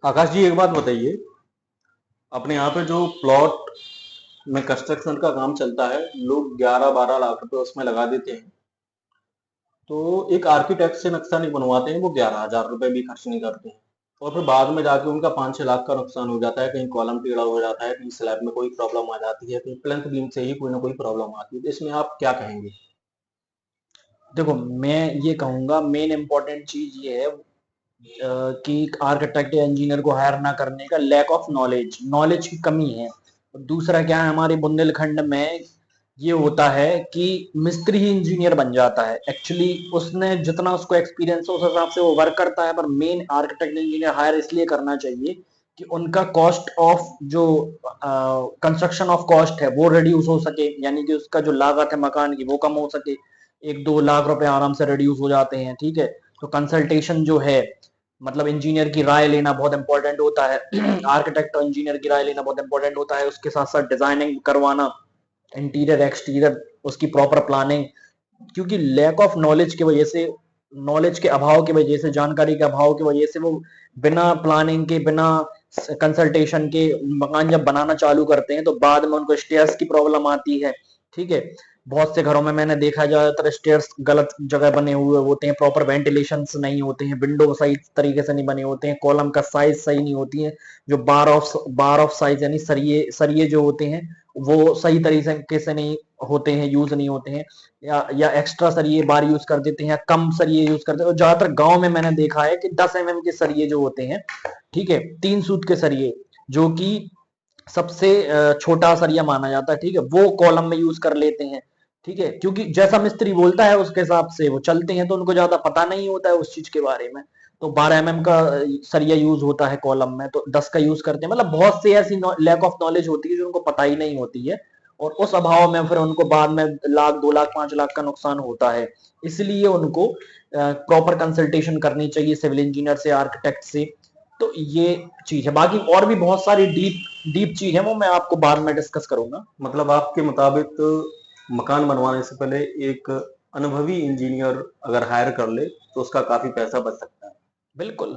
आकाश जी, एक बात बताइए। अपने यहाँ पे जो प्लॉट में कंस्ट्रक्शन का काम चलता है, लोग 11-12 लाख रुपए उसमें लगा देते हैं। तो एक आर्किटेक्ट से नक्शा नहीं बनवाते हैं, वो 11,000 रुपए भी खर्च नहीं करते हैं। और फिर बाद में जाके उनका 5-6 लाख का नुकसान हो जाता है। कहीं कॉलम टेढ़ा हो जाता है, कहीं स्लैब में कोई प्रॉब्लम आ जाती है, कहीं प्लिंथ बीम से ही कोई ना कोई प्रॉब्लम आती है। तो इसमें आप क्या कहेंगे? देखो, मैं ये कहूंगा मेन इम्पोर्टेंट चीज ये है कि आर्किटेक्ट या इंजीनियर को हायर ना करने का लैक ऑफ नॉलेज, नॉलेज की कमी है। और दूसरा क्या है, हमारे बुंदेलखंड में ये होता है कि मिस्त्री ही इंजीनियर बन जाता है। एक्चुअली उसने जितना उसको एक्सपीरियंस है उस हिसाब से वो वर्क करता है, पर मेन आर्किटेक्ट इंजीनियर हायर इसलिए करना चाहिए कि उनका कॉस्ट ऑफ जो कंस्ट्रक्शन ऑफ कॉस्ट है वो रिड्यूस हो सके, यानी कि उसका जो लागत है मकान की वो कम हो सके। 1-2 लाख रुपए आराम से रिड्यूस हो जाते हैं, ठीक है। तो कंसल्टेशन जो है, मतलब इंजीनियर की राय लेना बहुत इंपॉर्टेंट होता है। आर्किटेक्ट और इंजीनियर की राय लेना बहुत इंपॉर्टेंट होता है। उसके साथ साथ डिजाइनिंग करवाना, इंटीरियर एक्सटीरियर, उसकी प्रॉपर प्लानिंग। क्योंकि लैक ऑफ नॉलेज की वजह से, नॉलेज के अभाव की वजह से, जानकारी के अभाव की वजह से वो बिना प्लानिंग के, बिना कंसल्टेशन के मकान जब बनाना चालू करते हैं तो बाद में उनको स्टेयर्स की प्रॉब्लम आती है, ठीक है। बहुत से घरों में मैंने देखा, ज्यादातर स्टेयर्स गलत जगह बने हुए होते हैं, प्रॉपर वेंटिलेशन नहीं होते हैं, विंडो सही तरीके से नहीं बने होते हैं, कॉलम का साइज सही नहीं होती है, जो बार ऑफ साइज यानी सरिये सरिये जो होते हैं वो सही तरीके से नहीं होते हैं, यूज नहीं होते हैं, या एक्स्ट्रा सरिये बार यूज कर देते हैं, या कम सरिये यूज करते हैं। और ज्यादातर गांव में मैंने देखा है कि 10 mm के सरिये जो होते हैं, ठीक है, 3 सूत के सरिये, जो कि सबसे छोटा सरिया माना जाता है, ठीक है, वो कॉलम में यूज कर लेते हैं, ठीक है। क्योंकि जैसा मिस्त्री बोलता है उसके हिसाब से वो चलते हैं, तो उनको ज्यादा पता नहीं होता है उस चीज के बारे में। तो 12 mm का सरिया यूज होता है कॉलम में, तो 10 का यूज करते हैं। मतलब बहुत सी ऐसी लैक ऑफ नॉलेज होती है जो उनको पता ही नहीं होती है, और उस अभाव में फिर उनको बाद में 1 लाख, 2 लाख, 5 लाख का नुकसान होता है। इसलिए उनको प्रॉपर कंसल्टेशन करनी चाहिए सिविल इंजीनियर से, आर्किटेक्ट से। तो ये चीज है। बाकी और भी बहुत सारी डीप डीप चीज है, वो मैं आपको बाद में डिस्कस करूंगा। मतलब आपके मुताबिक मकान बनवाने से पहले एक अनुभवी इंजीनियर अगर हायर कर ले तो उसका काफी पैसा बच सकता है। बिल्कुल।